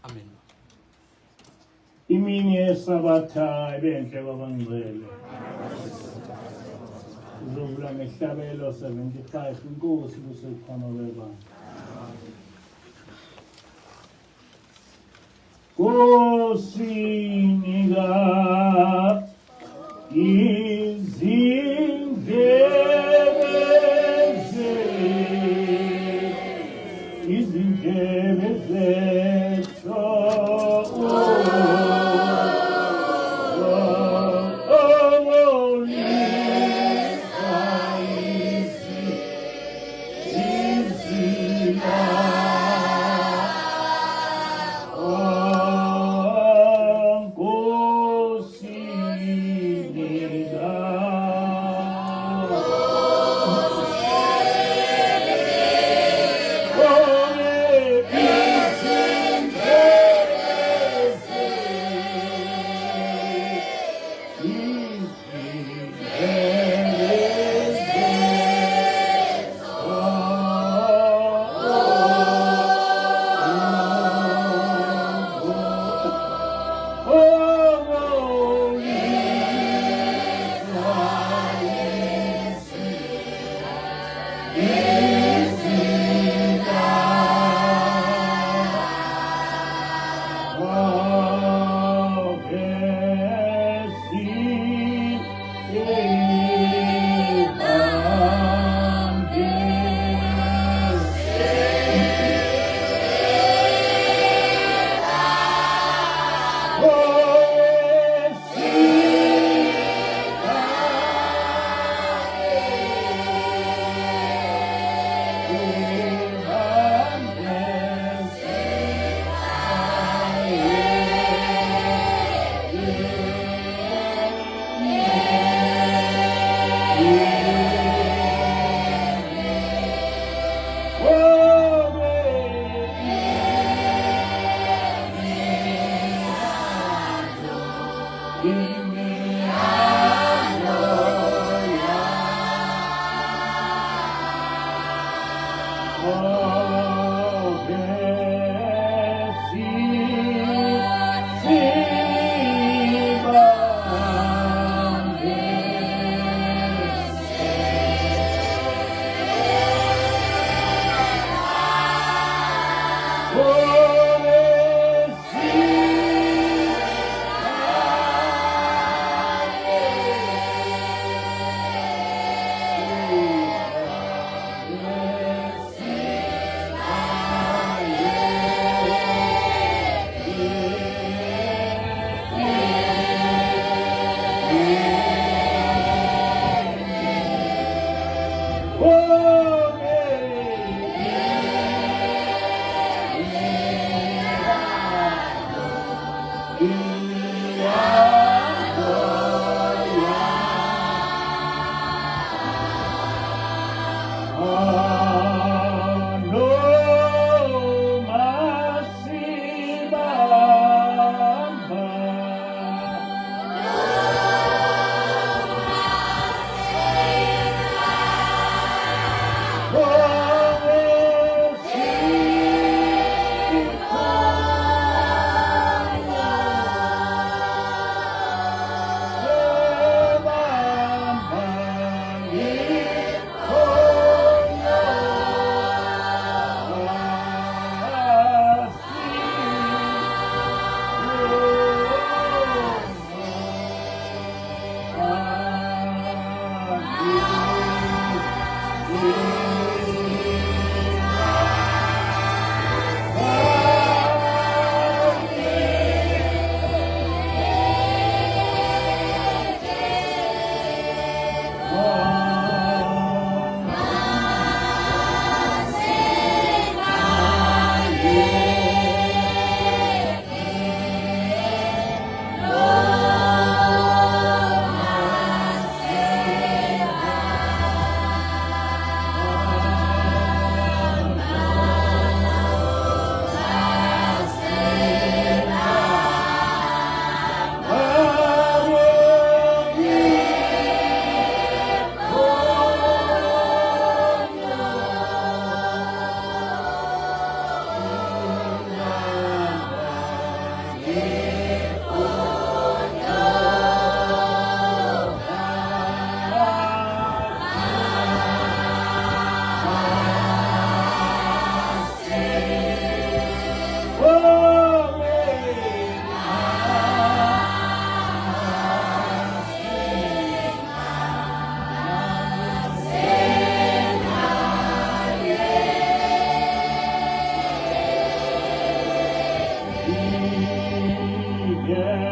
Amen. Imini yesabatha ibenhle kwabangcwele. Sizovula ngehlabelo 75 inkosi kusekhona kwebandla. Kosinika izindlebe zethu Yeah.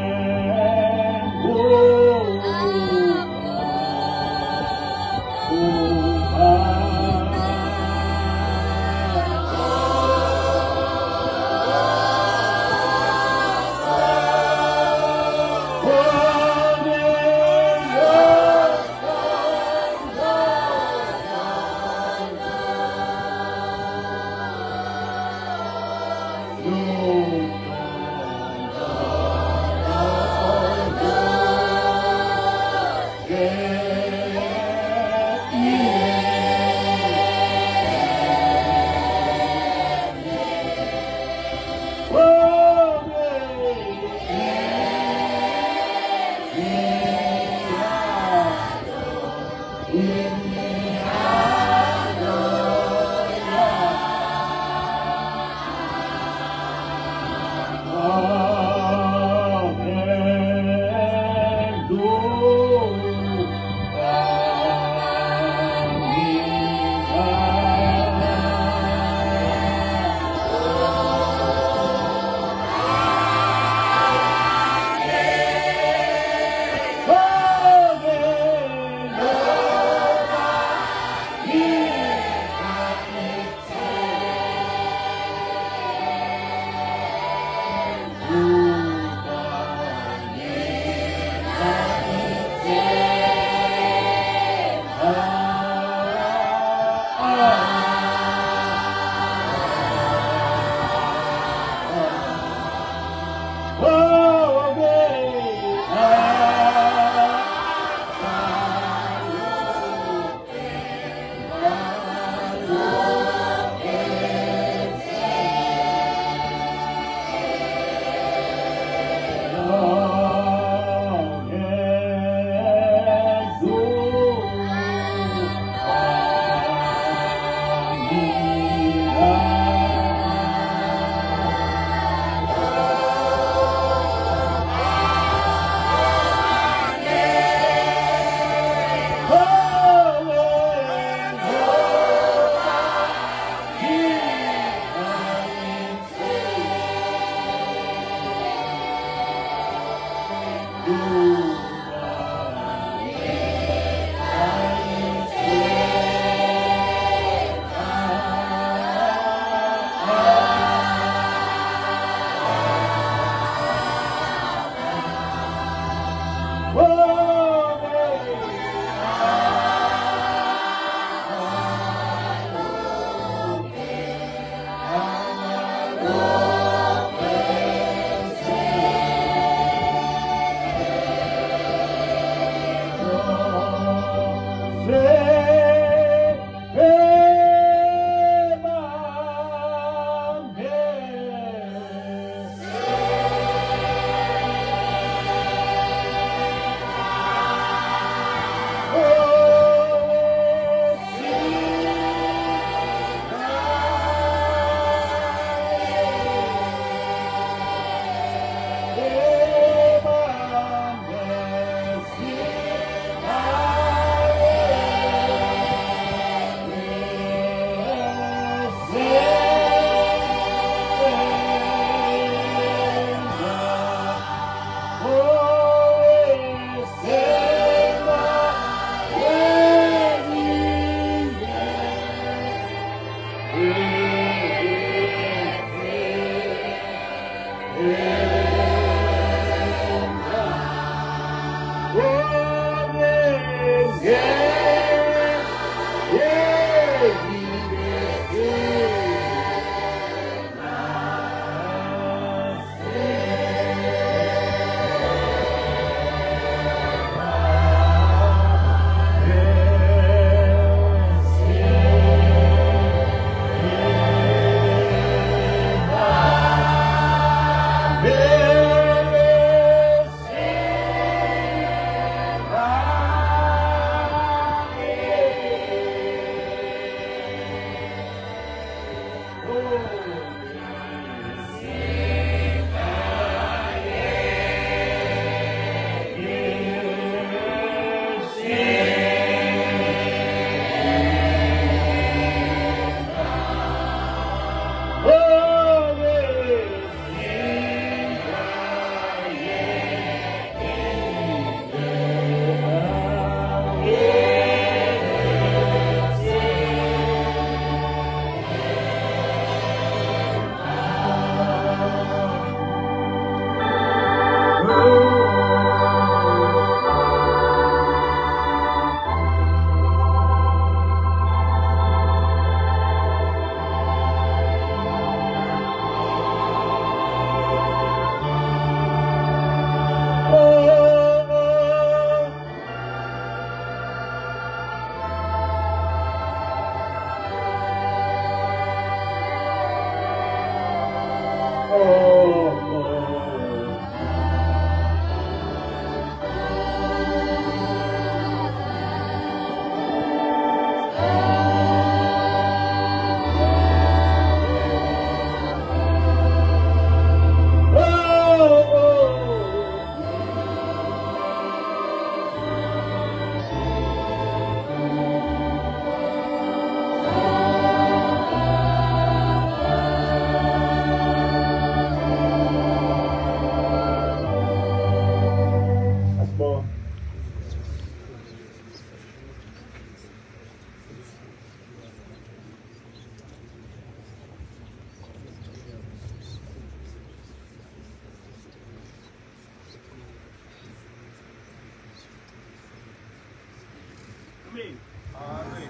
pray. Amen.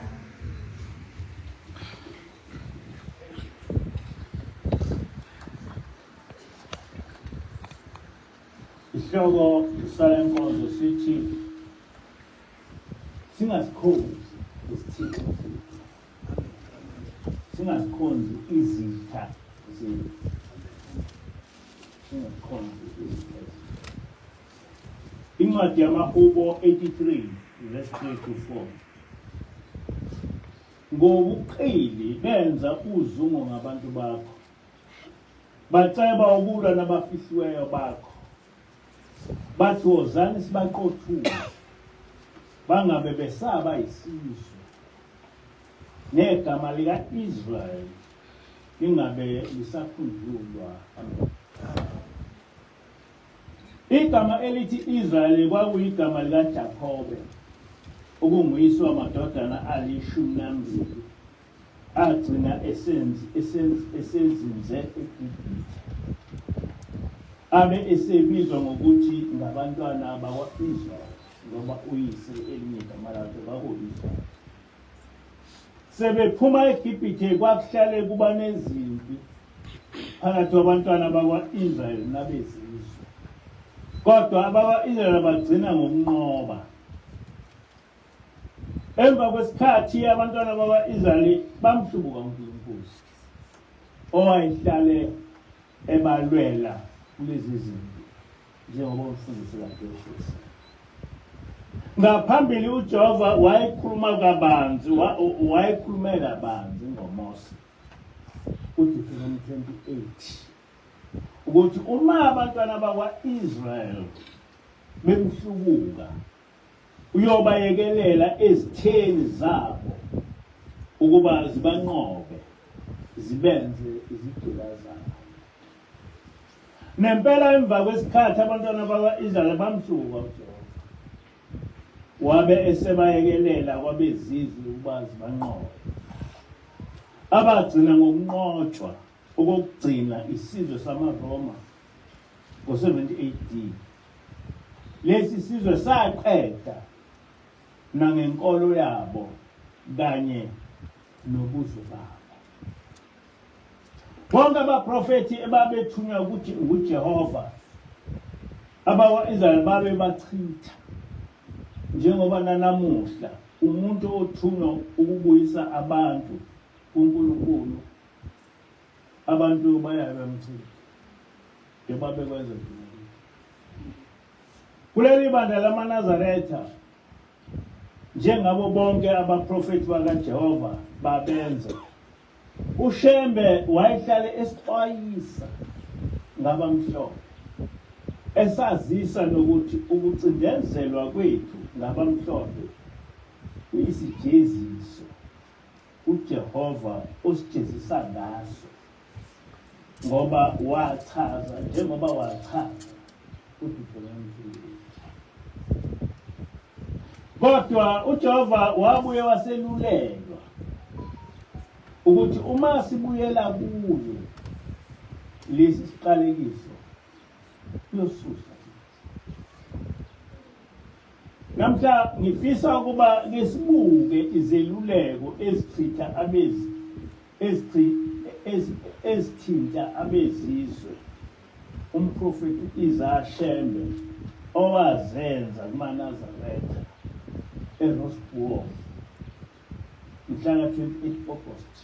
Isihloko sale nkonzo sithi singazikhonzi isithixo sethu, singazikhonzi izitha zethu, singazikhonzi izitha zethu. Incwadi yamaHubo 83 verse 3 to 4. Ngobuqili benza uzungu ngabantu bakho, baceba ukulwa nabafihliweyo bakho. Bathi wozani sibaqothule, bangabe besaba isizwe, negama lika-Israyeli lingabe lisakhunjulwa. Igama elithi Israyeli kwakuyigama likaJakobe, okunguyise wamadodana ali-12 agcina esezinze eGibhithe, abe esebizwa ngokuthi ngabantwana bakwa-Israyeli ngoba uyise elinye igama lakhe kwakuyi-Israyeli. Sebephuma eGibhithe kwakuhlale kuba nezimpi phakathi kwabantwana bakwa-Israyeli nabezizwe, kodwa abakwa-Israyeli bagcina ngokunqoba. Emva kwesikhathi abantwana bakwa-Israyeli bamhlubuka uNkulunkulu owayehlale ebalwela kulezi zinto, njengoba umfundisi kaJoshua. Ngaphambili uJehova wayekhulume kabanzi ngoMose kuDuteronomy 28 ukuthi uma abantwana bakwa-Israyeli bemhlubuka uyobayekelela ezitheni zabo ukuba zibanqobe zibenze izigqila zabo. Nempela emva kwesikhathi abantwana bakwa-Israyeli bamhlubuka uJehova, wabe esebayekelela kwabezizwe ukuba zibanqobe. Abagcina ngokunqotshwa okokugcina isizwe samaRoma ngo-70 AD. Lesi sizwe saqeda nangenkolo yabo kanye nobuzwe babo. Bonke abaprofethi ebabethunywa ukuthi nguJehova, abakwa-Israyeli babe bachitha, njengoba nanamuhla umuntu othunywa ukubuyisa abantu kuNkulunkulu, abantu bayabe bamchitha njengoba bekwenza kuleli bandla lamaNazaretha, njengabo bonke abaprofethi bakaJehova babenza. uShembe wayehlale esixwayisa ngabamhlophe, esazisa nokuthi ukucindezelwa kwethu ngabamhlophe kuyisijeziso uJehova osijezisa ngaso, ngoba wachaza njengoba wachaza kuDuteronomy 28. Kodwa uJehova wabuye waselulelwa ukuthi uma sibuyela kuyo lesi siqalekiso uyosusa. Namhla ngifisa ukuba ngisibuke izeluleko ezithinta abezizwe umprofeti Isaiah Shembe owazenza kumaNazaretha eRosboom mhla ka-28 August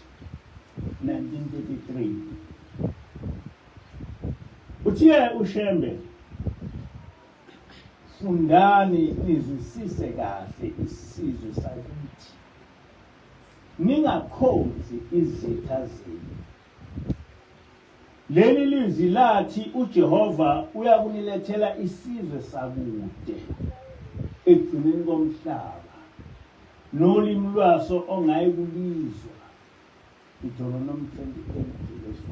1933. Uthiye uShembe, fundani nizwisise kahle isizwe sakithi, ningakhonzi izitha zenu. Leli lizwi lathi uJehova uyakunilethela isizwe sakude ekugcineni komhlaba, nolimi lwaso ongayikulizwa. Deuteronomy 28 verse 44.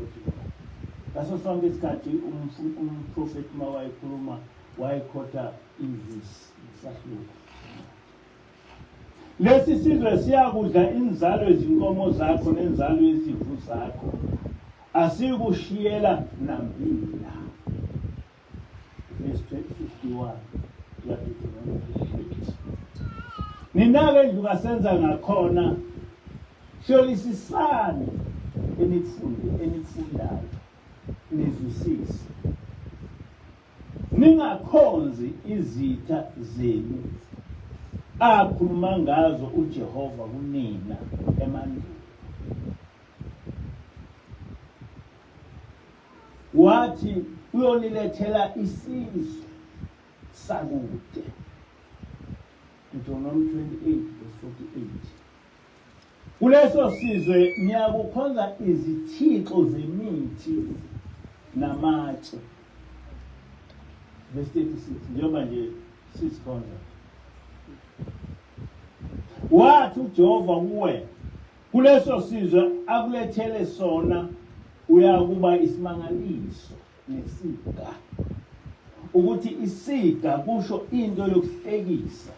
Ngaso sonke isikhathi umprofeti mawayekhuluma wayekhotha ivesi isahluko. Lesi sizwe siyakudla inzalo ezinkomo zakho nenzalo yezimvu zakho, asikushiyela nambila. Verse 51 ya Deuteronomy 28. ninake ndlu kasenza ngakhona hlolisisani enifundayo nizwisise, ningakhonzi izitha zenu akhuluma ngazo uJehova kunina emandulo. Wathi uyonilethela isizwe sakude. Deuteronomy 28:48. Kuleso sizwe niyakukhonza izithixo zemithi namatshe. Verse 36, njengoba nje sisikhonza. Wathi uJehova kuwe, kuleso sizwe akulethele sona uyakuba isimangaliso nesiga. Ukuthi isiga kusho into yokuhlekisa.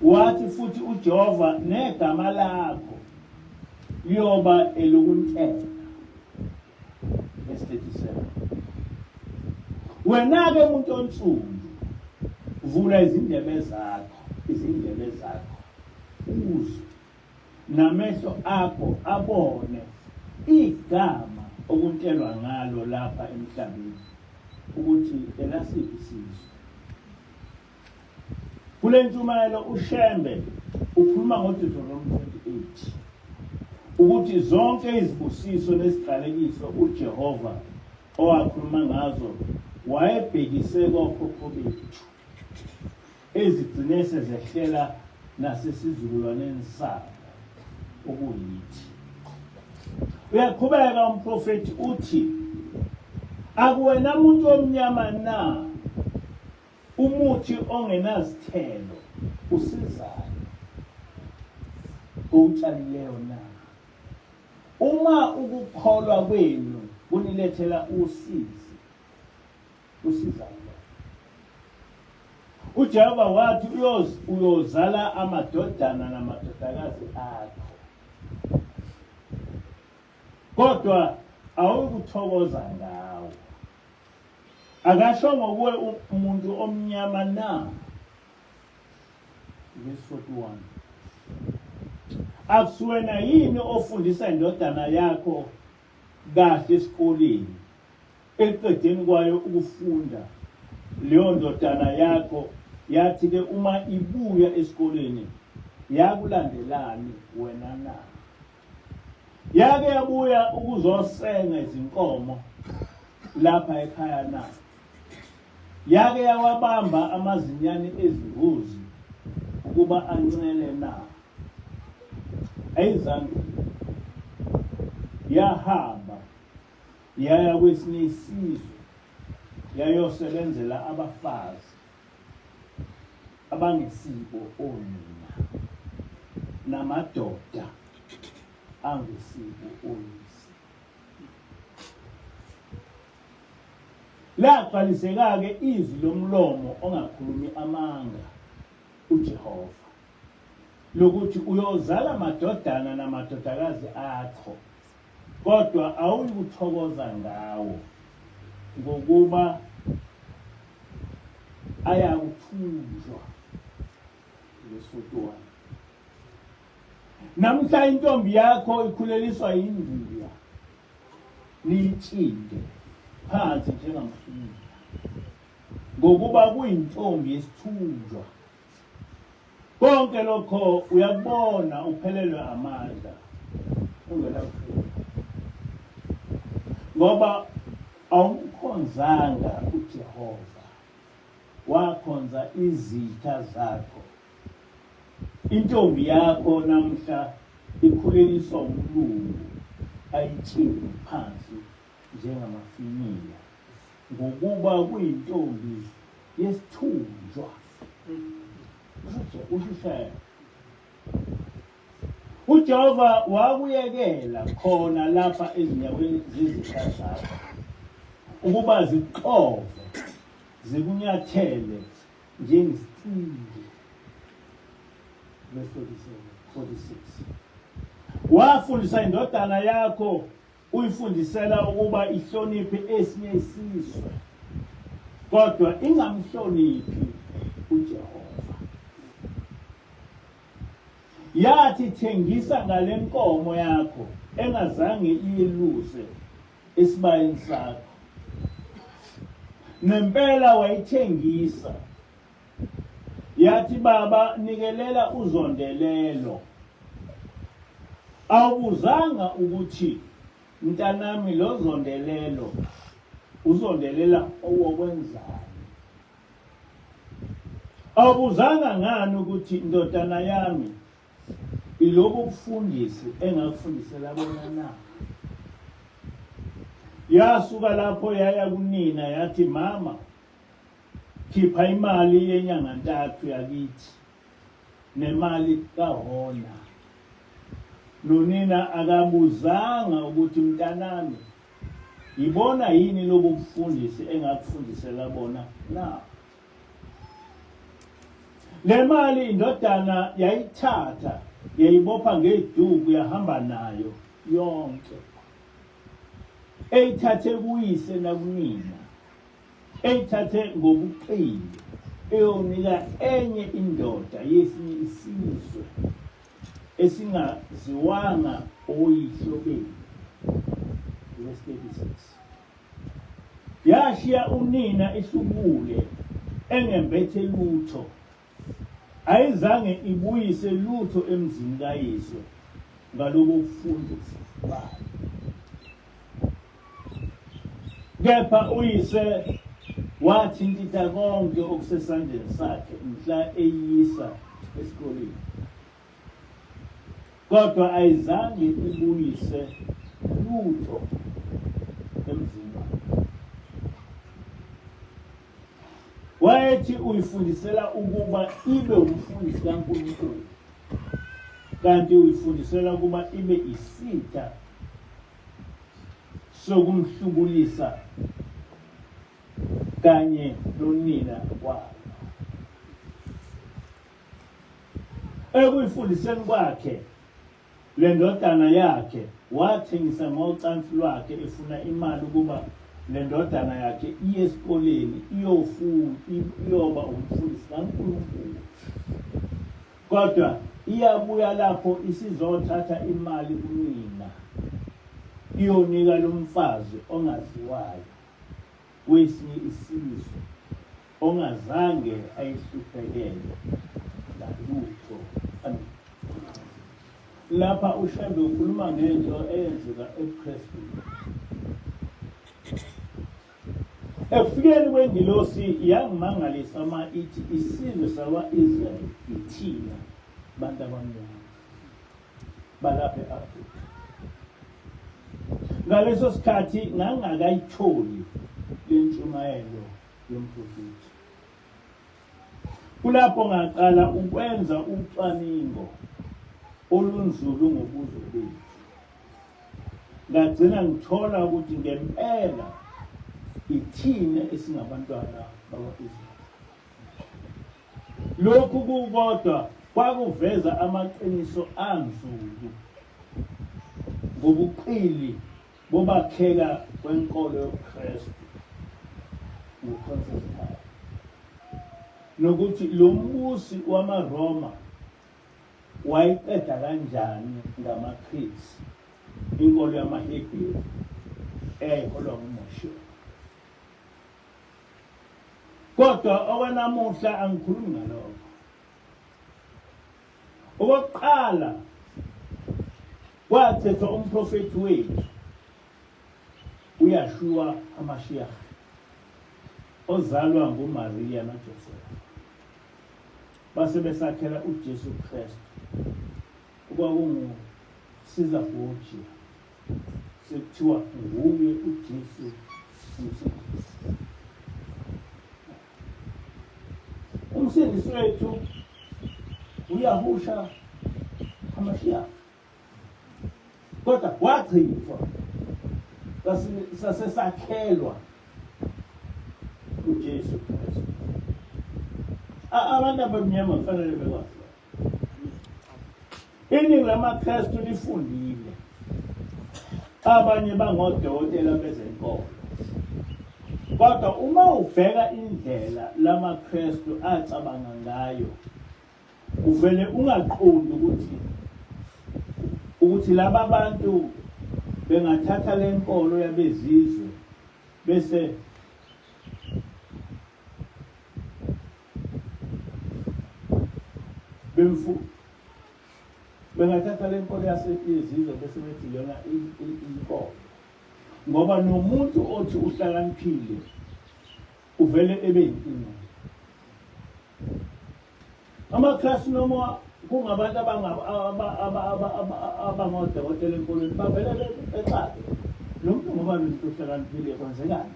Wathi futhi uJehova negama lakho liyoba elokuntela. Verse 37. Wena-ke umuntu onsundu, vula izindebe zakho, uzwe, namehlo akho abone igama okuntelwa ngalo lapha emhlabeni, ukuthi elasiphi isizwe. Kule ntshumayelo uShembe ukhuluma ngoDeuteronomy 28 ukuthi zonke izibusiso neziqalekiso uJehova owakhuluma ngazo wayebhekise kokhokho bethu, ezigcine sezehlela nasesizukulwaneni sabo okuyithi. Uyaqhubeka umprofeti uthi, akuwena muntu omnyama na, umuthi ongenazithelo usizayo utshalileyo na? Uma ukukholwa kwenu kunilethela usizayo. uJehova wathi uyozala amadodana namadodakazi akho, kodwa awukuthokoza ngawo. Akasho ngokuwe umuntu omnyama na. Verse 41. Akusuwena yini ofundisa indodana yakho kahle esikoleni, eqedeni kwayo ukufunda leyo ndodana yakho yathi-ke uma ibuya esikoleni yakulandelani wena na? Yake yabuya ukuzosenga izinkomo lapha ekhaya na? Yake yawabamba amazinyane ezimbuzi ukuba ancele na? Ayizange yahamba yaya kwesinye isizwe yayosebenzela abafazi abangesibo onina namadoda angesibo oyise. Laqaliseka-ke izwi lomlomo ongakhulumi amanga uJehova lokuthi uyozala amadodana namadodakazi akho, kodwa awukuthokoza ngawo, ngokuba ayakuthunjwa. Lesotho. Namhla intombi yakho ikhuleliswa yindiya, niyitshinde phansi njengamfundisi, ngokuba kuyintombi yesithunjwa. Konke lokho uyakubona uphelelwe amandla ungelakuphila, ngoba awumkhonzanga uJehova, wakhonza izitha zakho. Intombi yakho namhla ikhuleliswa umlungu, ayitshinde phansi njengamafinyila, ngokuba kuyintombi yesithunjwa. uJehova wakuyekela khona lapha ezinyaweni zezitha zakho ukuba ziqove zikunyathele njengesicili. Verse 46. Wafundisa indodana yakho, uyifundisela ukuba ihloniphe esinye isizwe, kodwa ingamhloniphi uJehova. yathi thengisa ngale nkomo yakho engazange iyeluse esibayeni sakho. Nempela wayithengisa. Yathi baba nikelela uzondelelo. Awubuzanga ukuthi mntanami lo zondelelo uzondelela owokwenzani. Awubuzanga ngani ukuthi ndodana yami ilobo kufundisi engakufundisela bona na. Yasuka lapho yaya kunina yathi mama khipha imali yenyanga ntathu yakithi nemali kahona. Nonina akabuzanga ukuthi mntanami yibona yini lobo kufundisi engakufundisela bona na. Le mali indodana yayithatha yayibopha ngeduku yahamba nayo yonke. Eyithathe kuyise nakunina. Eyithathe ngobuqili eyonika enye indoda yesinye isizwe esingaziwanga oyihlobeni. Verse 36. Yashiya unina ehlubule engembethe lutho. Ayizange ibuyise lutho emzini kaYesu ngalobo bufundisi bayo. Kepha uyise wathintitha konke okusesandleni sakhe mhla eyisa esikoleni. Kodwa ayizange ibuyise lutho emzini wakhe. Wayethi uyifundisela ukuba ibe umfundisi kaNkulunkulu, kanti uyifundisela ukuba ibe isitha sokumhlubulisa kanye nonina wayo. Ekuyifundiseni kwakhe le ndodana yakhe wathengisa ngocansi lwakhe efuna imali ukuba le ndodana yakhe iye esikoleni iyoba umfundisi kaNkulunkulu. Kodwa iyabuya lapho isizothatha imali kunina iyonika lo mfazi ongaziwayo wesinye isizwe ongazange ayihluphekele ngalutho. Lapha uShembe ukhuluma ngento eyenzeka eKristu. Ekufikeni kwengilosi yangimangalisa ithi isizwe sakwa-Israyeli ithina bantu abamnyama balapha e-Afrika. Ngaleso sikhathi ngangakayitholi le ntshumayelo yomprofethi. Kulapho ngaqala ukwenza ucwaningo olunzulu ngobuzo bethu. Ngagcina ngithola ukuthi ngempela ithina esingabantwana bakwa-Israyeli. Lokhu kukodwa kwakuveza amaqiniso anzulu ngobuqili bobakheka kwenkolo yoKristu nguConstantine, nokuthi lo mbusi wamaRoma wayiqeda kanjani ngamaKristu inkolo yamaHebheru eyayiholwa nguMoshe. Kodwa okwanamuhla angikhulumi ngalokho. Okokuqala kwathethwa umprofethi wethu uYashua HaMashiach ozalwa nguMaria noJosefa. Base besakhela uJesu Kristu okwakungusiza boji sekuthiwa nguye uJesu umsindisi. Umsindisi wethu uYahusha HaMashiach. Kodwa wachithwa sasesakhelwa uJesu Kristu. Abantu abamnyama kufanele bekwazi. Iningi lamaKristu lifundile. Abanye bangodokotela bezenkolo. Kodwa uma ubheka indlela lamaKristu acabanga ngayo, uvele ungaqondi ukuthi laba bantu bengathatha lenkolo yabezizwe bese bengathatha lenkolo yasezizwe bese bethi yona inkolo. Ngoba nomuntu othi uhlakaniphile uvele ebe yinkinga. AmaKristu noma kungabantu abangodokotela enkolweni bavele bexake. Lo muntu ngoba nomuntu uhlakaniphile kwenzekani?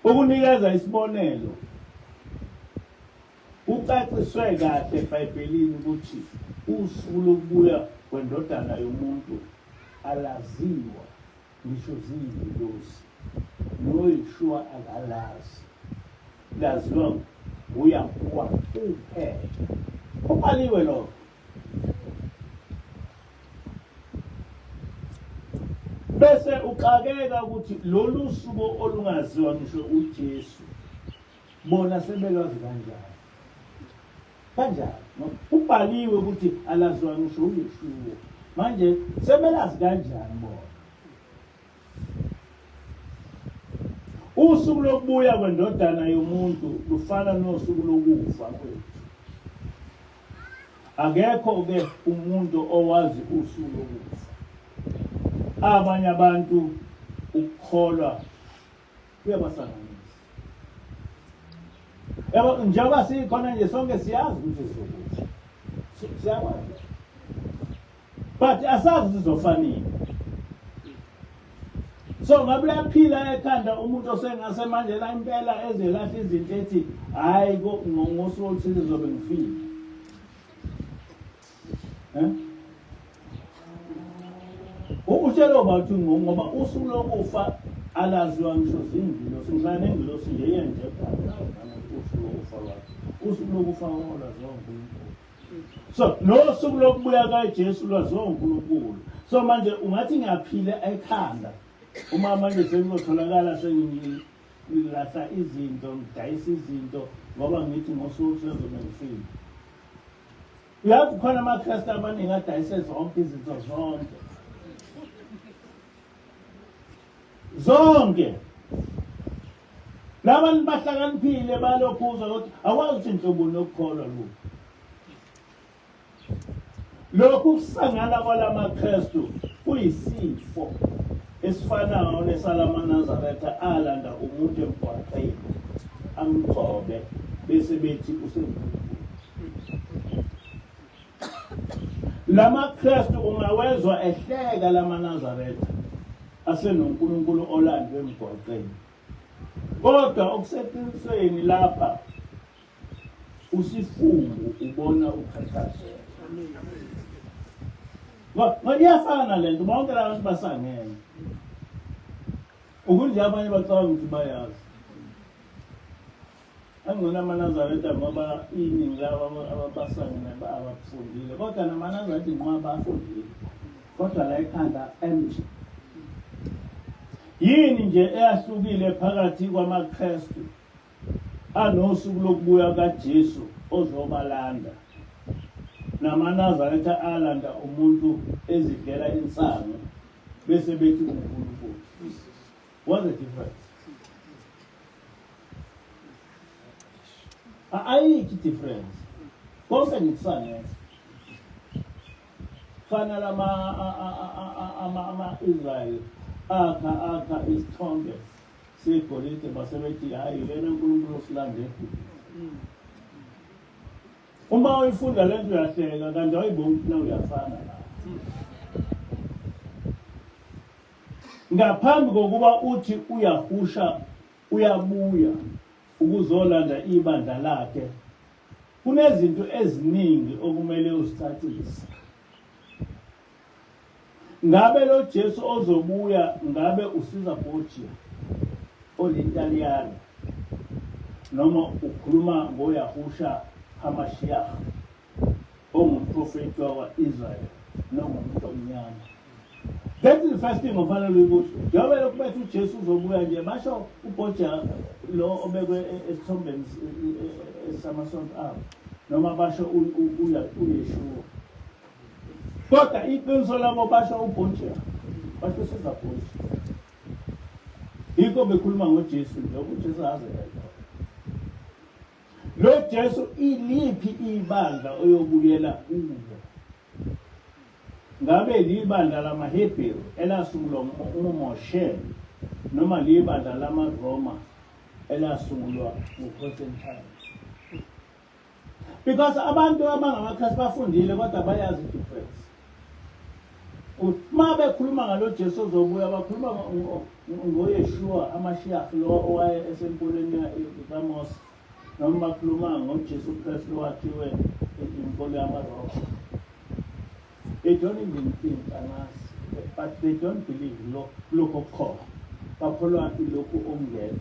Ukunikeza isibonelo ucaciswe kahle eBhayibhelini ukuthi usuku lokubuya kwendodana yomuntu alaziwa ngisho zingilosi noYeshua akalazi, laziwa uyakuwa kuphela. Kubhaliwe lokho. Bese uxakeka ukuthi lolu suku olungaziwa ngisho uJesu bona sebelwazi kanjani. Kanjani? Kubhaliwe ukuthi alaziwa ngisho uYeshua. Manje sebelazi kanjani bona? Usuku lokubuya kwendodana yomuntu lufana nosuku lokufa kwethu. Akekho ke umuntu owazi usuku lokufa. Abanye abantu ukukholwa kuyabasanganisa. Yabo njengoba sikhona nje sonke siyazi ukuthi sizokufa. Siyakwazi. But asazi sizofanele. So ngabe uyaphila ekhanda umuntu osengase manje la impela ezelahla izinto ethi hayi ngosuku oluthile zobe ngifile. Utshela ukuthi ngoba usuku lokufa alaziwa ngisho zingilosi ngizana nengilosi nje yenje usuku lokufa wakhe. Usuku lokufa olaziwa uNkulunkulu. So nosuku lokubuya kaJesu lwaziwa uNkulunkulu. So manje ungathi ngiyaphila ekhanda uma manje sengizotholakala sengilahla izinto ngidayisa izinto ngoba ngithi ngosuku sezobe ngifile. Uyazi khona amaKristu abaningi adayise zonke izinto zonke. Labantu bahlakaniphile balokhuza ukuthi akwazi ukuthi inhlobo nokukholwa lokhu kusangana kwalamaKristu kuyisifo esifanayo nesalaManazaretha alanda umuntu emgwaqeni amgcobe bese bethi useNkulunkulu. LamaKristu ungawezwa ehleka lamaNazaretha asenoNkulunkulu olandwe emgwaqeni. Kodwa okuseqinisweni lapha usifungu ubona ukhathazeka. Ngiyafana lento bonke labantu basangene. Ukunje abanye bacabanga ukuthi bayazi. Angona amaNazaretha ngoba iningi labo abasangene abafundile. Kodwa namaNazaretha inqwaba bafundile. Kodwa la ekhanda empty. Yini nje eyahlukile phakathi kwamaKristu anosuku lokubuya kaJesu ozobalanda namaNazaretha alanda umuntu ezidlela insango bese bethi uNkulunkulu? What's the difference? Ayikho difference. Konke ngikufanele. Fanele ama-Israel akha isithombe segolide basebethi hayi lena uNkulunkulu osilande. Uma uyifunda lento uyahleka kanti awuyiboni ukuthi uyafana la. Ngaphambi kokuba uthi uyahusha uyabuya ukuzolanda ibandla lakhe kunezinto eziningi okumele uzicacise. Ngabe lo Jesu ozobuya ngabe usiza Borgia olItaliyani noma ukhuluma ngoYahusha HaMashiach ongumprofeti wakwa-Israel noma umuntu omnyama? That is the first thing ofanele ukuthi njengoba lokhu bethu uJesu uzobuya nje basho ubhoja lo obekwe esithombeni esamasonto abo noma basho uYeshua kodwa iqiniso labo basho ubhoja basho sizabhoja yiko bekhuluma ngoJesu nje uJesu azele lo Jesu iliphi ibandla oyobuyela kulo ngabe libandla lamaHebheru elasungulwa uMoshe noma libandla lamaRoma elasungulwa nguConstantine because abantu abangamaKristu bafundile kodwa bayazi difference uma bekhuluma ngalo Jesu ozobuya bakhuluma ngoYeshua amashiach lo owaye esempolini kaMose noma bakhuluma ngoJesu Kristu wakhiwe inkolo yamaRoma. They don't even think but they don't believe local call. Bakholwa ilokhu ongekho.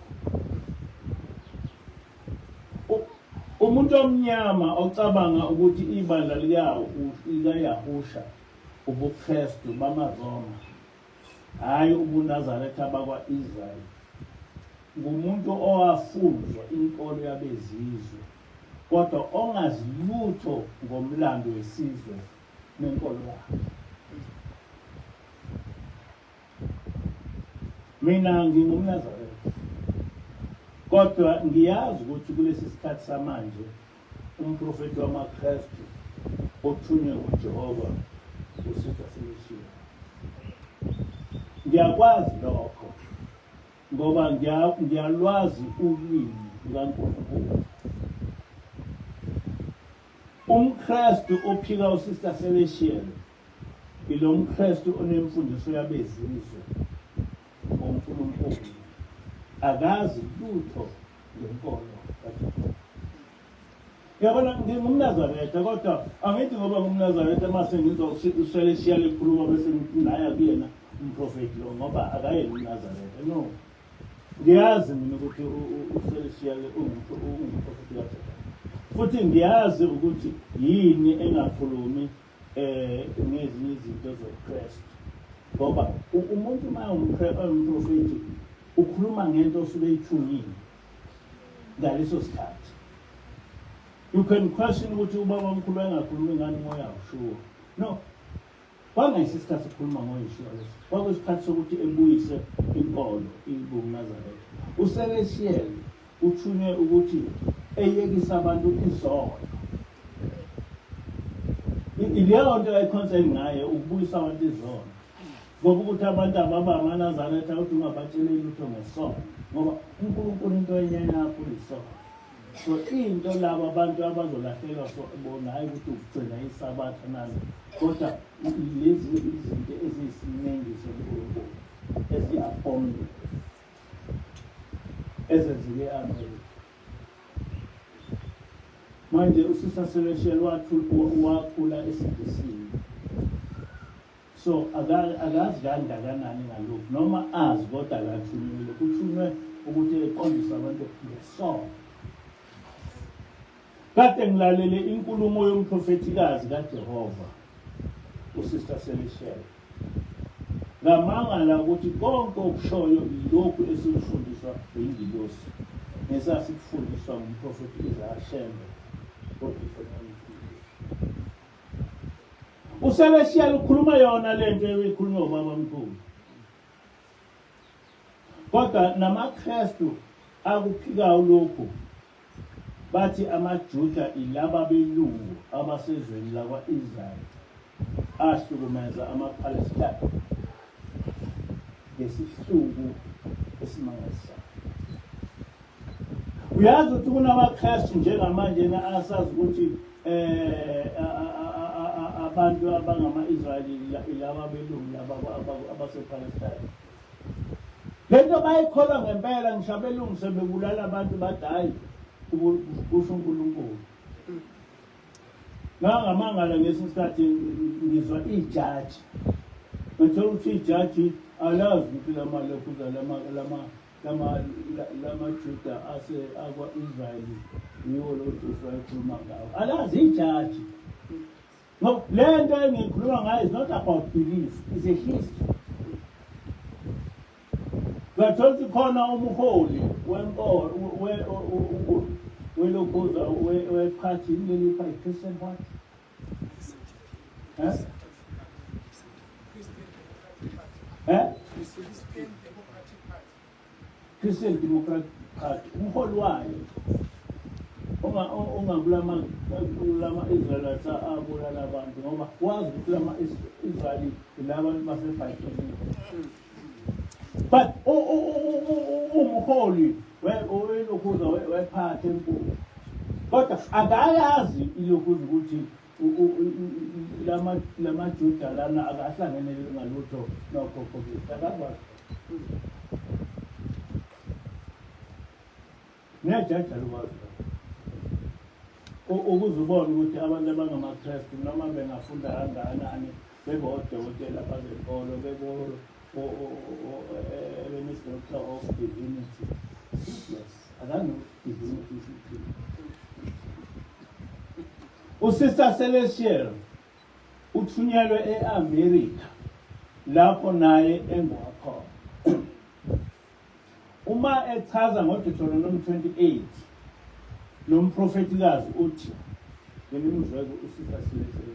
Umuntu omnyama ocabanga ukuthi ibandla likaYahusha ubuKristu bamaRoma hayi ubuNazaretha bakwaIsrael. Ngumuntu owafunzwa inkolo yabezizwe kodwa ongazi lutho ngomlando wesizwe nenkolo yakhe. Mina ngingumNazaretha kodwa ngiyazi ukuthi kulesi sikhathi samanje umprofeti wamaKristu othunywe uJehova uSister Celestia. Ngiyakwazi lokho ngoba ngiyalwazi ulimi lukaNkulunkulu. UmKristu ophika uSister Celestia ilo mKristu onemfundiso yabezizwe ngoNkulunkulu akazi lutho ngenkolo kaJehova. Yabona ngingumNazaretha kodwa angithi ngoba ngumNazaretha mase ngizwa uCelestia likhuluma bese ngithindaya kuyena umprofeti lo ngoba akayeli uNazaretha no. Ngiyazi mina ukuthi uCelestia ungumprofeti kaJehova. Futhi ngiyazi ukuthi yini engakhulumi ngezinye izinto zoKristu ngoba umuntu uma umprofeti ukhuluma ngento osuke ithungile ngaleso sikhathi. You can question ukuthi ubaba omkhulu engakhulumi ngani moya ushuwo. No. Kwangayisisikhathi sikhuluma ngoYeshua lesi. Kwakuyisikhathi sokuthi ebuyise inkolo ibuNazaretha. uCelestia uthunywe ukuthi eyekisa abantu izono. Ileyo nto ayiconcern ngaye ukubuyisa abantu izono. Ngoba ukuthi abantu ababa amaNazaretha ukuthi ungabatshela lutho ngesono ngoba uNkulunkulu into yenyanya yakho isono. So into laba abantu abazolahlekelwa bona hayi ukuthi ukugcina isabatha nani kodwa lezi izinto eziyisinengi soNkulunkulu ezi-abominable ezenzeke eAmerika. Manje uSister Celestia wakhula esidisini. So akazi kangakanani ngalokhu noma azi kodwa akathunyiwe kuthunywe ukuthi eqondise abantu ngesono. Kade ngilalele inkulumo yomprofetikazi kaJehova uSister Celestia. Ngamangala ukuthi konke okushoyo lokhu esikufundiswa yingilosi nesasikufundiswa ngumprofeti uZashembe. uCelestia ukhuluma yona lento eyikhuluma ubaba omkhulu. Kodwa namaKristu akuphikayo lokhu bathi amaJuda ilaba belungu abasezweni lakwaIsrael ahlukumeza amaPalestina ngesihluku esimangalisayo. Uyazi ukuthi kunamaKristu njengamanje asazi ukuthi abantu abangama-Israyeli ilaba belungu abasePalestina. Lento bayikholwa ngempela ngisho abelungu sebebulala abantu badayi kusho uNkulunkulu. Ngangamangala ngesinye isikhathi ngizwa ijaji. Ngithola ukuthi ijaji alazi ukuthi lamaJuda akwa-Israyeli yiwo lo Jesu ayikhuluma ngawo. Alazi ijaji. No, le nto engikhuluma ngayo is not about belief, it's a history. Ngathola khona umholi wenkolo welokhuza wephathi leli phathi Christian Party. Christian Democratic Party. Umholi wayo ungakulama Israelites abulala abantu ngoba wazi ukuthi lama Israeli labantu basefayini. But umholi welokhuza wephathi enkulu kodwa akayazi ilokhuza ukuthi lama Juda lana akahlangene ngalutho nokhokho bethu akakwazi. Nejaji alukwazi ukuzubona ukuthi abantu abangamaKristu noma bengafunda kangakanani bebodokotela bazekolo Doctor of Divinity. Yes, I don't know divinity is true. Usister Celestial uthunyelwe eAmerica lapho naye engwakhona. Uma echaza ngoDeuteronomy 28 lo mprofetikazi uthi ngemizweko usister Celestial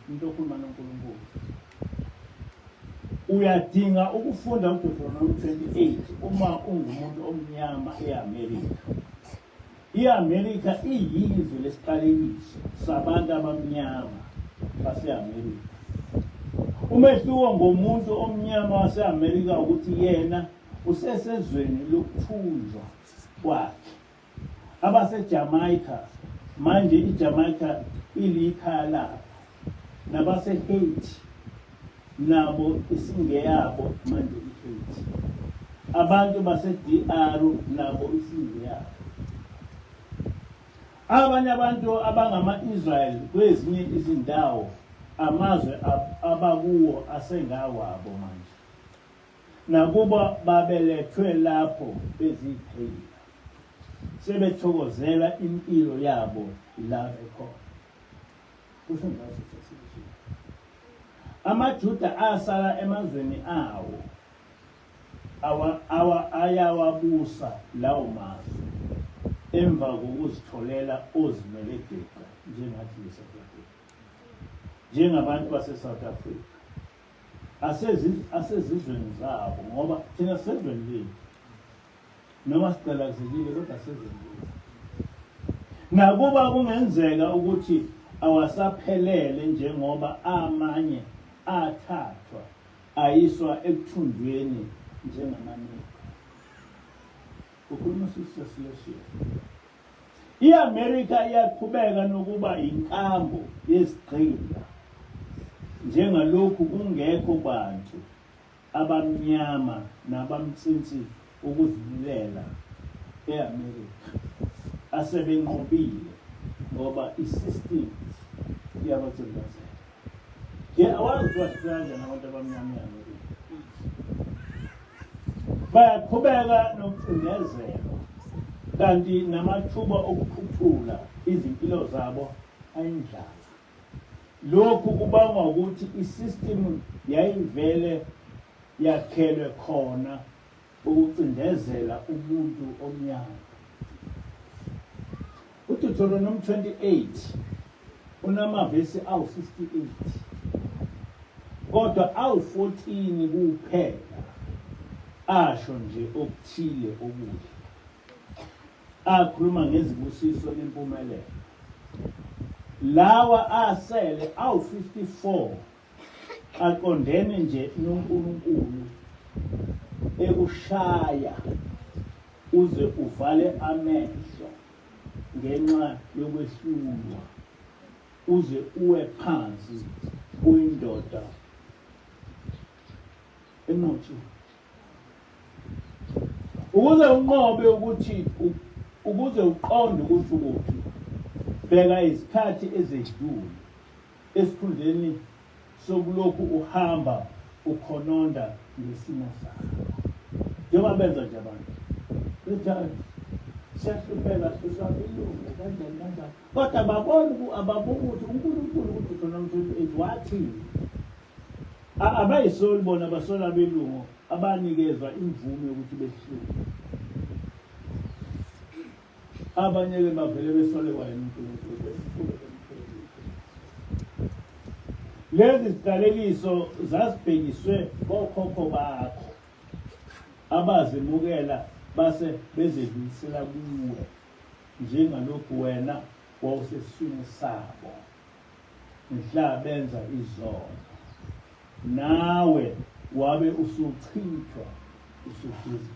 into okhuluma noNkulunkulu uyadinga ukufunda uDeuteronomy 28 uma ungumuntu omnyama eAmerica. IAmerica iyizwe lesiqalekiso sabantu abamnyama baseAmerica. Umehluko ngomuntu omnyama waseAmerica ukuthi yena usesezweni lokuthunjwa kwakhe. AbaseJamaica manje iJamaica ilikhaya labo. NabaseHaiti nabo isingeyabo manje iHaiti. Abantu baseDR nabo isingeyabo. Abanye abantu abangama-Israel kwezinye izindawo amazwe abakuwo asengawabo manje. Nakuba babelethwe lapho beziphila. Sebethokozela impilo yabo la ekhona. Kusho ngaso sesizwe. AmaJuda asala emazweni ayawabusa lawo mazwe emva kokuzitholela ozimele geqa njengathi eSouth Africa. Njengabantu baseSouth Africa. Asezizweni zabo ngoba thina sezweni lethu noma siqalazekile kodwa sezweni lethu. Nakuba kungenzeka ukuthi awasaphelele njengoba amanye athathwa ayiswa ekuthunjweni njengamaNefi. Ukhuluma Sister Celestial. IAmerica iyaqhubeka nokuba inkambo yesigqila njengalokhu kungekho bantu abamnyama nabamtsinsi ukuzimilela eAmerica asebenqobile ngoba isystem yabathembazela. Awazi wasifunda nabantu abamnyama eAmerica. Bayaqhubeka nokucindezelwa kanti namathuba okukhuphula izimpilo zabo ayindlala. Lokhu kubangwa ukuthi isystem yayivele yakhelwe khona ukucindezela umuntu omnyama. uDeuteronomy 28 unamavesi awu-58 kodwa awu-14 kuphela asho nje okuthile okuhle. Akhuluma ngezibusiso nempumelelo. Lawa asele awu-54 aqondene nje noNkulunkulu ekushaya uze uvale amehlo ngenxa yokwehlulwa uze uwe phansi kuyindoda enothi ukuze unqobe ukuthi ukuze uqonde ukuthi ukuthi bheka isikhathi ezedlule esikhundleni sokulokhu uhamba ukhononda ngesimo sakho. Njengoba benza nje abantu bethu siyahlupheka sisabilungu kanjani kodwa ababoni ukuthi uNkulunkulu uDeuteronomy 28 wathi abayisoli bona abasola belungu abanikezwa imvume yokuthi behlule. Abanye-ke bavele besole wayena uNkulunkulu. Lezi ziqalekiso zasibhekiswe kokhokho bakho abazimukela base bezedlulisela kuwe njengalokhu wena wawusesiswini sabo mhla benza izono, nawe wabe usuchithwa usudluziswa.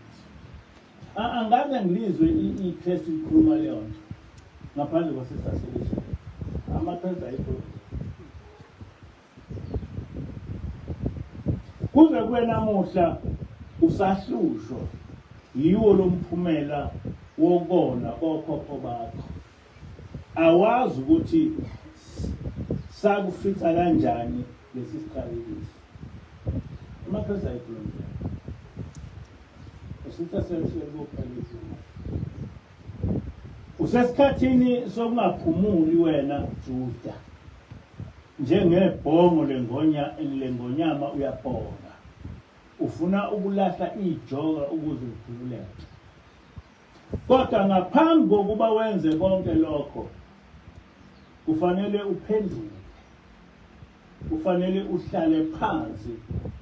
Angaze ngilizwe iKristu ikhuluma leyo nto ngaphandle kwasister Celestine. AmaKristu ayikhuluma. Kuze kube namuhla usahlushwa yiwo lo mphumela wokona kokhokho bakho. Awazi ukuthi sakufica kanjani lesi siqalekiso. AmaKristu ayikhuluma. Sister Celestine lokuphelisa. Usesikhathini sokungaphumuli wena Juda. Njengebhongo lengonyama uyabhonga. Ufuna ukulahla ijoka ukuze ukhululeke. Kodwa ngaphambi kokuba wenze konke lokho kufanele uphenduke. Kufanele uhlale phansi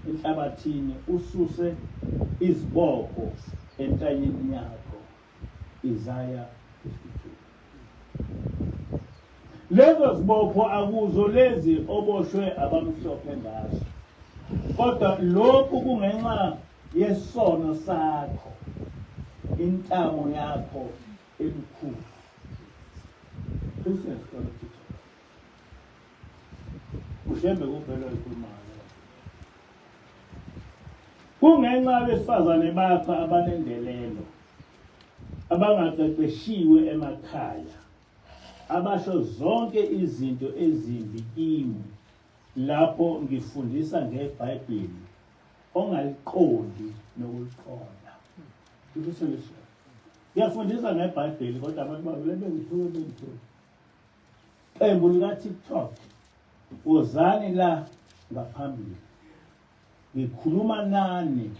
enhlabathini ususe izibopho entanyeni yakho. Isaiah 52. Lezo zibopho akuzo lezi oboshwe abamhlophe ngazo. Kodwa lokhu kungenxa yesono sakho, intamo yakho ebukhulu. Christians quality. Ushembe kuphela ikhulumayo. Kungenxa besifazane bakho abanendelelo abangaqeqeshiwe emakhaya abasho zonke izinto ezimbi kimi lapho ngifundisa ngeBhayibheli ongaliqondi nokuliqonda. Ukusebenza. Ngiyafundisa ngeBhayibheli kodwa abantu babelebe ngithuke. Qembu lika TikTok. Wozani la ngaphambili. Ngikhuluma nani.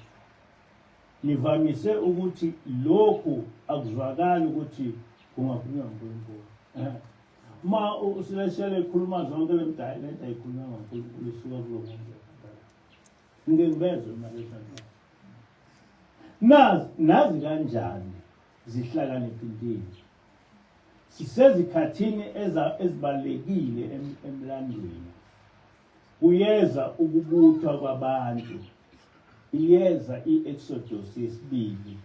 Nivamise ukuthi lokhu akuzwakali ukuthi kungakhulunywa ngoNkulunkulu. Ma usileshele ikhuluma zonke lemdala lento ayikhuluma ngoNkulunkulu isuka kulo muntu. Ngingibeze imali nazi kanjani zihlakaniphile. Sisezikhathini ezibalekile emlandweni. Kuyeza ukubuthwa kwabantu. Iyeza iExodus yesibili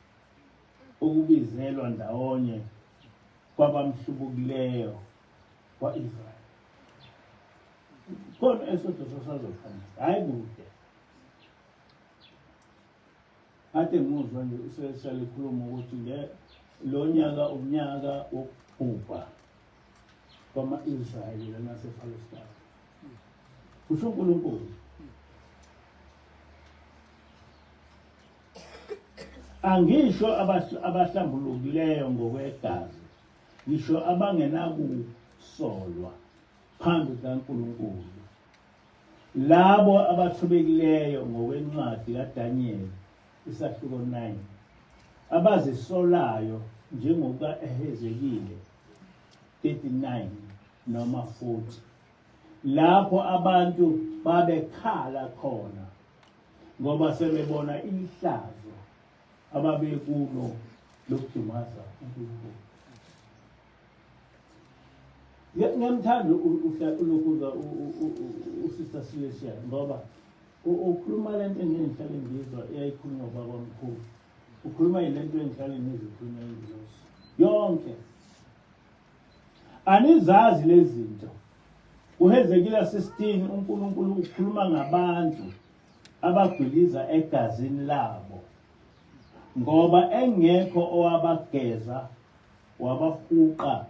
ukubizelwa ndawonye kwabamhlubukileyo kwaIsrael. Khona eSodus sazokhanya. Hayi kude. Ade ngizwa nje usesale ikhuluma ukuthi lo nyaka unyaka wokubhubha kwama-Israyeli nasePalestine. Kusho uNkulunkulu. Angisho abahlambulukileyo ngokwegazi. Ngisho abangenakusolwa phambi kaNkulunkulu. Labo abathubekileyo ngokwencwadi kaDaniel isahluko 9. Abazisolayo njengoka eHezekile 39 noma 40. Lapho abantu babekhala khona ngoba sebebona ihlazo ababekulo lokudumaza uNkulunkulu. Ngiyamthanda ukuza uSister Celestine ngoba ukhuluma lento engihlale ngizwa eyayikhulunywa babamkhulu. Ukhuluma ilento engihlale ngizikhuluma ingilosi. Yonke. Anizazi lezi zinto. uHezekile 16 uNkulunkulu ukhuluma ngabantu abagwiliza egazini labo ngoba engekho owabageza wabahuqa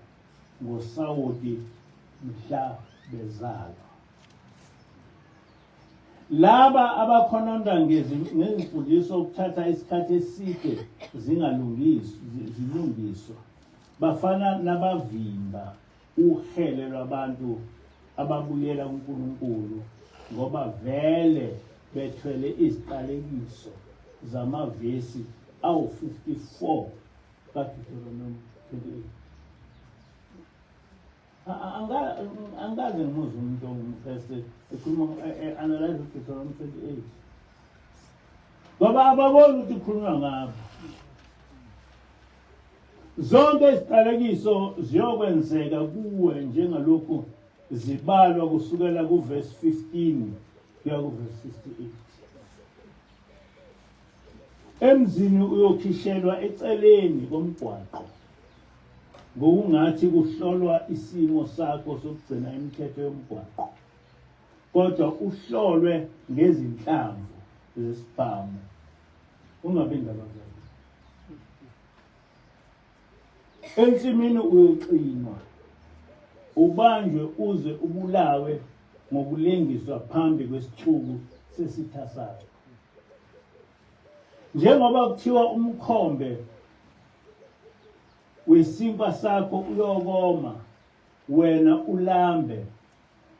ngosawoti mhla bezalwa. Laba abakhononda ngezimfundiso ukuthatha isikhathi eside zilungiswa bafana nabavimba uhele lwabantu ababuyela kuNkulunkulu ngoba vele bethwele iziqalekiso zamavesi awu-54 kaDuteronomy 28. Angaze ngimuzwe umuntu ongumKristu ekhuluma analyze uDuteronomy 28 ngoba ababoni ukuthi ikhulunywa ngabo. Zonke iziqalekiso ziyokwenzeka kuwe njengalokhu zibalwa kusukela kuverse 15 kuya kuverse 58. Emzini uyokhishelwa eceleni komgwaqo ngokungathi kuhlolwa isimo sakho sokugcina imithetho yomgwaqo, kodwa uhlolwe ngezinhlamvu zesibhamu, ungabi indaba zakho. Ensimini uyoxinwa, ubanjwe uze ubulawe ngokulengiswa phambi kwesithuku sesitha sakho. Njengoba kuthiwa umkhombe wesimpa sakho uyokoma, wena ulambe,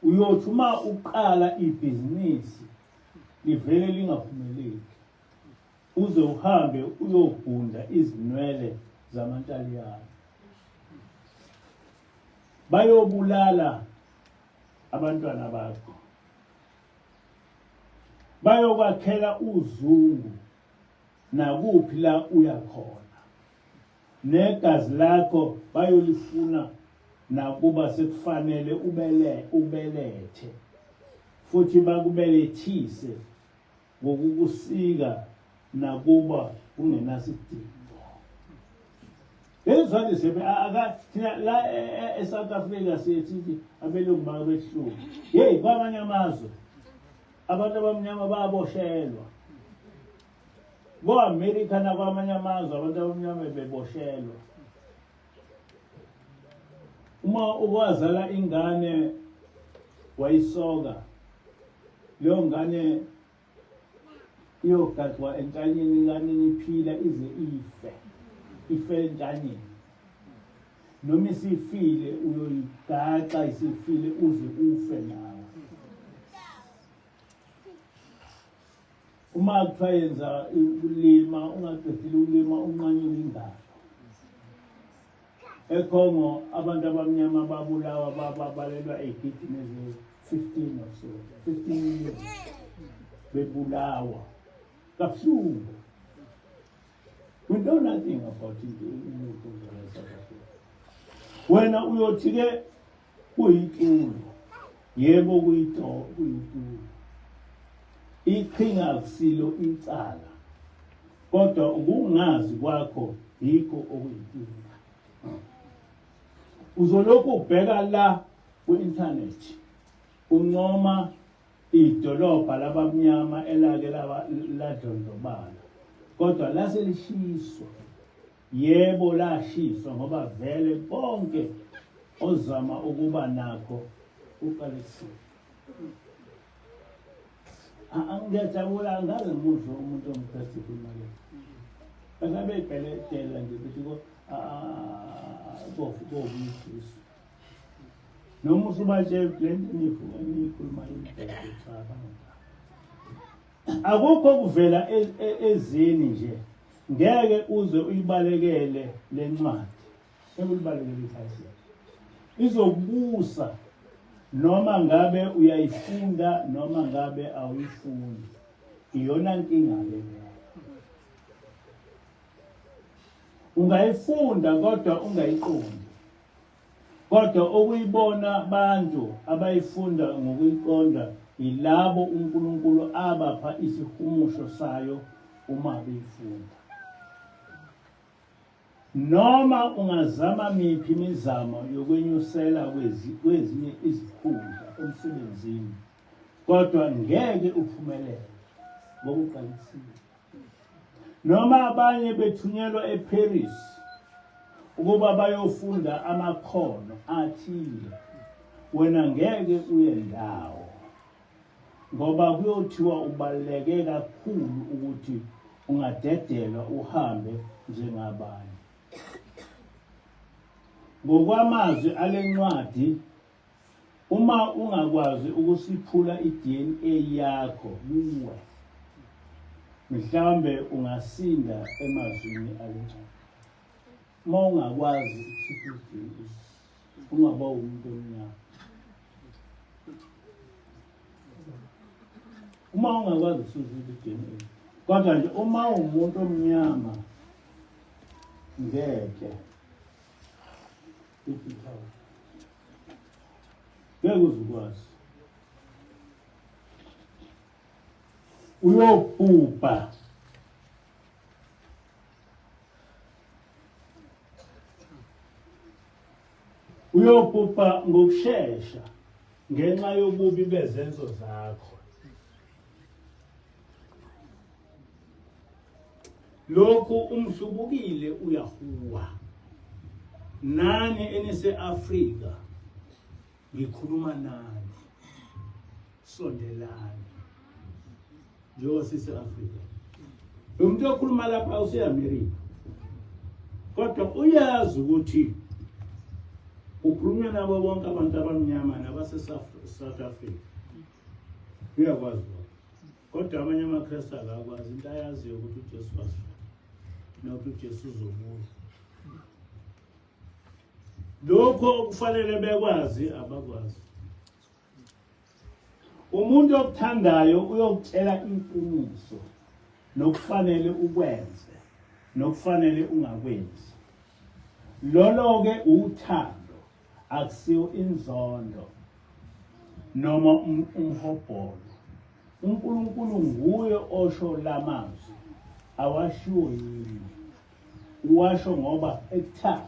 uyothi uma uqala ibhizinisi livele lingaphumeleli, uze uhambe uyogunda izinwele zamantaliyane. Bayobulala abantwana bakho, bayokwakhela uzungu nakuphi la uya khona, negazi lakho bayolifuna nakuba sekufanele ubelethe, futhi bakubelethise ngokukusika nakuba kungenasidingo. Lezizwane thina la eSouth Africa sithi abelungu babehluka. Hey, kwamanye amazwe abantu abamnyama bayaboshelwa. Ko-America nakwamanye amazwe abantu abamnyama beboshelwa. Uma ukwazala ingane wayisoka, leyo ngane iyogadwa entanyeni, ingane iphila ize ife entanyeni. Noma isifile uyoyigaxa, isifile uze ufe nawe. Uma kuthiwa yenza ukulima, ungaqedile ukulima unqanyule ingalo. ECongo abantu abamnyama babulawa babalelwa ey'gidini eziwu-15 or so, 15 million bebulawa kabuhlungu. We know nothing about it in South Africa. Wena uyothi-ke kuyitulo, yebo kuyitulo. Iqhinga akusilo icala, kodwa ukungazi kwakho yikho okuyinkinga. Uzolokhu ubheka la ku-internet, uncoma idolobha labamnyama elake ladlondlobala, kodwa laselishiswa. Yebo lashiswa ngoba vele bonke ozama ukuba nakho uqalekisiwe. Ngiyajabula, angaze ngimuzwe umuntu omKristu ekhuluma le. Angabe ebheletela nje bethi kobuyisu. Noma usubatshela le nto engiyikhuluma imibheko. Akukho kuvela ezini nje, ngeke uze uyibalekele le ncwadi. Ekulibalekele ikhasi. Izokubusa noma ngabe uyayifunda noma ngabe awuyifundi. Iyona nkinga le. Ungayifunda kodwa ungayiqondi. Kodwa okuyibona abantu abayifunda ngokuyiqonda ilabo uNkulunkulu abapha isihumusho sayo uma beyifunda. Noma ungazama miphi imizamo yokwenyusela kwezinye izikhundla emsebenzini, kodwa ngeke uphumelele ngokuqalisile. Noma abanye bethunyelwa eParis ukuba bayofunda amakhono athile, wena ngeke uye ndawo, ngoba kuyothiwa ubaluleke kakhulu ukuthi ungadedelwa uhambe njengabanye. Ngokwamazwi ale ncwadi, uma ungakwazi ukusiphula i-DNA yakho kuwe, mhlawumbe ungasinda emazwini alencane. Uma ungakwazi ukusiphula i-DNA, ungaba umuntu omnyama. Uma ungakwazi ukusiphula i-DNA, kodwa nje uma umuntu omnyama ngeke ikuthawe. Ngeke uzukwazi. Uyobhubha. Uyobhubha ngokushesha ngenxa yobubi bezenzo zakho. Lokhu umhlubukile uyahuwa. Nani enise-Afrika ngikhuluma nani. Sondelani. Njengoba sise-Afrika. Lo muntu okhuluma lapha use-America. Kodwa uyazi ukuthi ukhulunywa nabo bonke abantu abamnyama nabase-South Africa. Uyakwazi lokho. Kodwa amanye amaKristu akakwazi into ayaziyo ukuthi uJesu wasifela. Nokuthi uJesu uzobuya. Lokho okufanele bekwazi abakwazi. Umuntu okuthandayo uyokutshela iqiniso nokufanele ukwenze nokufanele ungakwenzi. Lolo-ke uthando, akusiyo inzondo noma umhobholo. uNkulunkulu nguye osho lamazwi, awashiwo yini. Uwasho ngoba ekuthanda.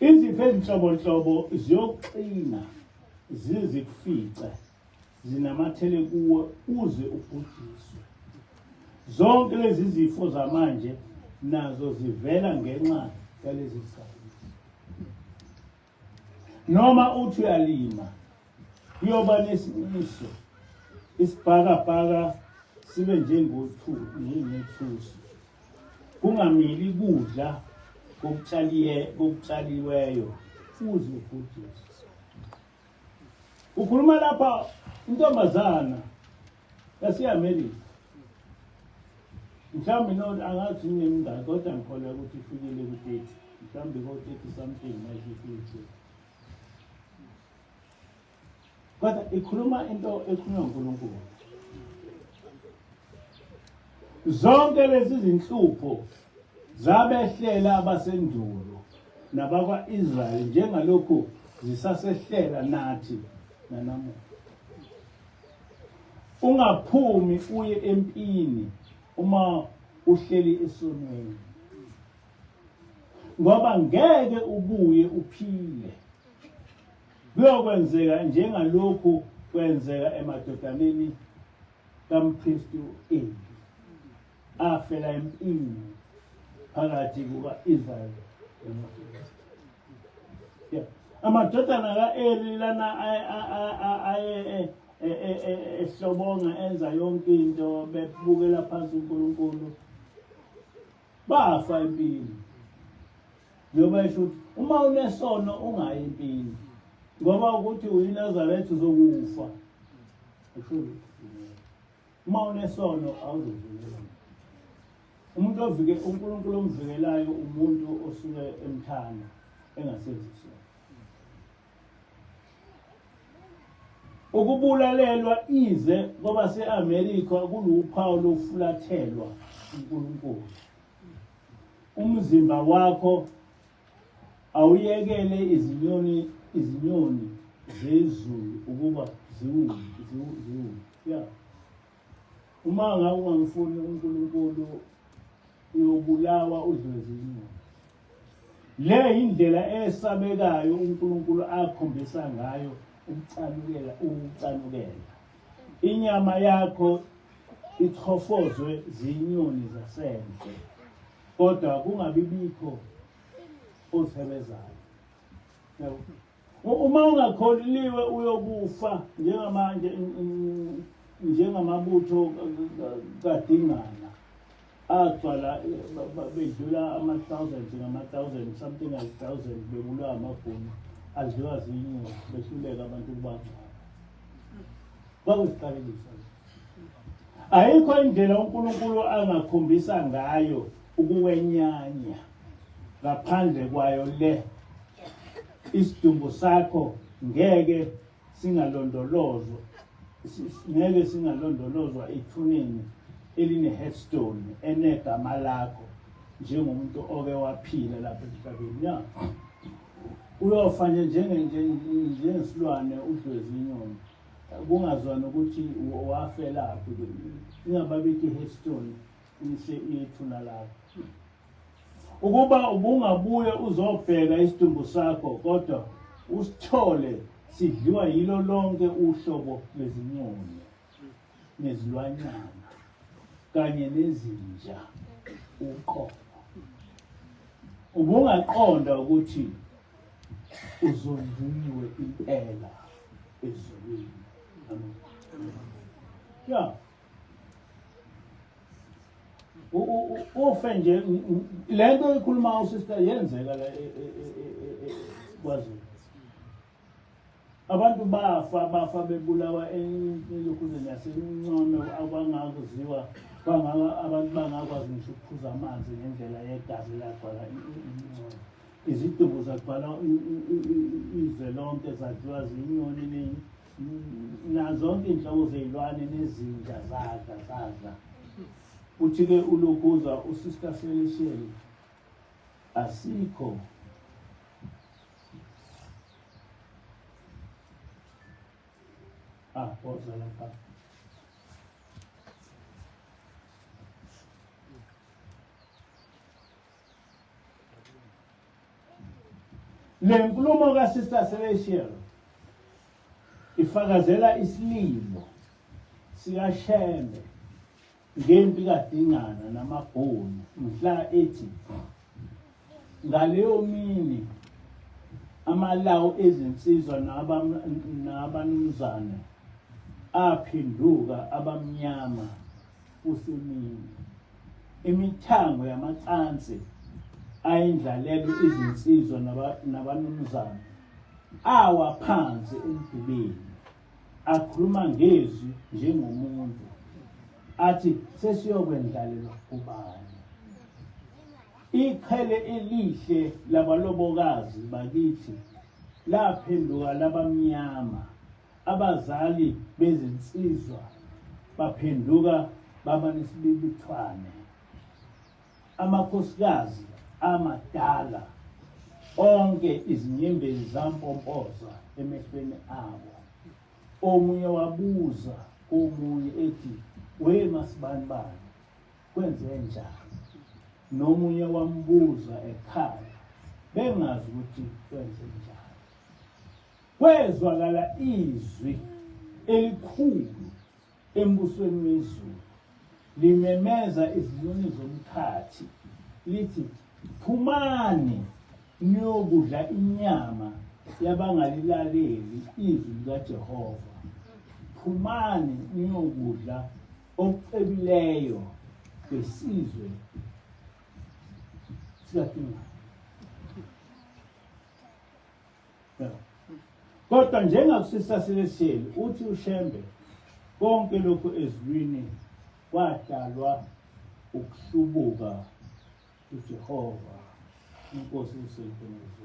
Izifo ezinhlobonhlobo ziyoqina zizikufice zinamathele kuwe uze ubhujiswe. Zonke lezi zifo zamanje nazo zivela ngenxa yalezi zifo. Noma uthi uyalima kuyoba nesimiso isibhakabhaka sibe njengethusi. Kungamili kudla kokutshaliweyo uze ubhujiswe. Ukhuluma lapha intombazana yase-America. Mhlawumbe angathi nginemingane kodwa ngikholwa ukuthi ifikile ku-30. Mhlawumbe ko-30 something mayifike. Kodwa ikhuluma into ekhulunywa uNkulunkulu. Zonke lezi zinhlupho zabehlela abasendulo nabakwa-Israyeli njengalokhu zisasehlela nathi nanamuhla. Ungaphumi uye empini uma uhleli esonweni, ngoba ngeke ubuye uphile. Kuyokwenzeka njengalokhu kwenzeka emadodaneni kaMpristi u-Eli, afela empini phakathi kuka-Israyeli namaFilistiya. Amadodana ka-Eli lana ehlobonga enza yonke into bebukela phansi uNkulunkulu bafa empini. Njengoba esho ukuthi uma unesono ungayi empini ngoba ukuthi uyiNazaretha uzokufa. Uma unesono awuzovikela. Umuntu uNkulunkulu omvikelayo umuntu osuke emthanda engasenzi isono. Ukubulalelwa ize ngoba se-America kuluphawu lokufulathelwa uNkulunkulu. Umzimba wakho awuyekele izinyoni zezulu ukuba ziwudle. Yeah. Uma ngabe ungangifuni uNkulunkulu uyobulawa udle izinyoni. Le indlela esabekayo uNkulunkulu akhombisa ngayo ukucanukela. Inyama yakho ichofozwe zinyoni zasendle, kodwa kungabibikho osebenzayo. Uma ungakholiwe uyokufa njengamabutho kaDingana agcwala bedlula ama-1000 ngama-1000 something like 1000 bebulawa amabhunu adliwa zinyoni behluleka abantu ukubangcwaba. Kwakusiqalekisa. Ayikho indlela uNkulunkulu angakhombisa ngayo ukuwenyanya ngaphandle kwayo le. Isidumbu sakho ngeke singalondolozwa, ngeke singalondolozwa ethuneni eline headstone enegama lakho njengomuntu oke waphila lapha emhlabeni. Ya uyofanya njengesilwane udlweza inyoni, kungazwana ukuthi wafelaphi, ingababiki headstone ithuna lakho. Ukuba ubungabuye uzobheka isidumbu sakho kodwa usithole sidliwa yilo lonke uhlobo lwezinyoni nezilwanyana kanye nezinja uqobo, ubungaqonda ukuthi uzondliwe impela ezulwini. Ya ufe nje lento ikhuluma usister yenzeka la kwaZulu. Abantu bafa bebulawa elokhuzeni yaseNcome abangakuziwa abantu bangakwazi ngisho ukuphuza amanzi ngendlela yegazi lagcwala iNcome. Izidumbu zagcwala izwe lonke zadliwa zinyoni nazonke inhlobo zezilwane nezinja zadla. Uthi-ke ulokhuza usister Celestial asikho poza lapha. Le nkulumo kaSister Celestial ifakazela isililo sikaShembe ngempi kaDingana namaBhunu mhla ethi ngaleyo mini amalawu ezinsizwa nabanumzana aphenduka abamnyama usemini. Imithango yamacansi ayindlalelo izinsizwa nabanumzana awa phansi emdibeni, akhuluma ngezwi njengomuntu, athi sesiyokwendlalelwa kubani. Iqhele elihle labalobokazi bakithi laphenduka labamnyama, abazali bezinsizwa baphenduka baba nesibibithwane. Amakhosikazi amadala onke izinyembezi zampompoza emehlweni abo. Omunye wabuza omunye ethi, we masibanibani kwenze njani? Nomunye wambuza ekhaya bengazi ukuthi kwenze njani. Kwezwakala izwi elikhulu embusweni wezulu limemeza izinyoni zomkhathi lithi, phumani niyokudla inyama yabangalilaleli izwi likaJehova. Phumani niyokudla okucebileyo besizwe sikaDingana. Kodwa njengakuSister Celestial uthi uShembe konke lokhu ezwini kwadalwa ukuhlubuka kuJehova. Inkosi isenhloko.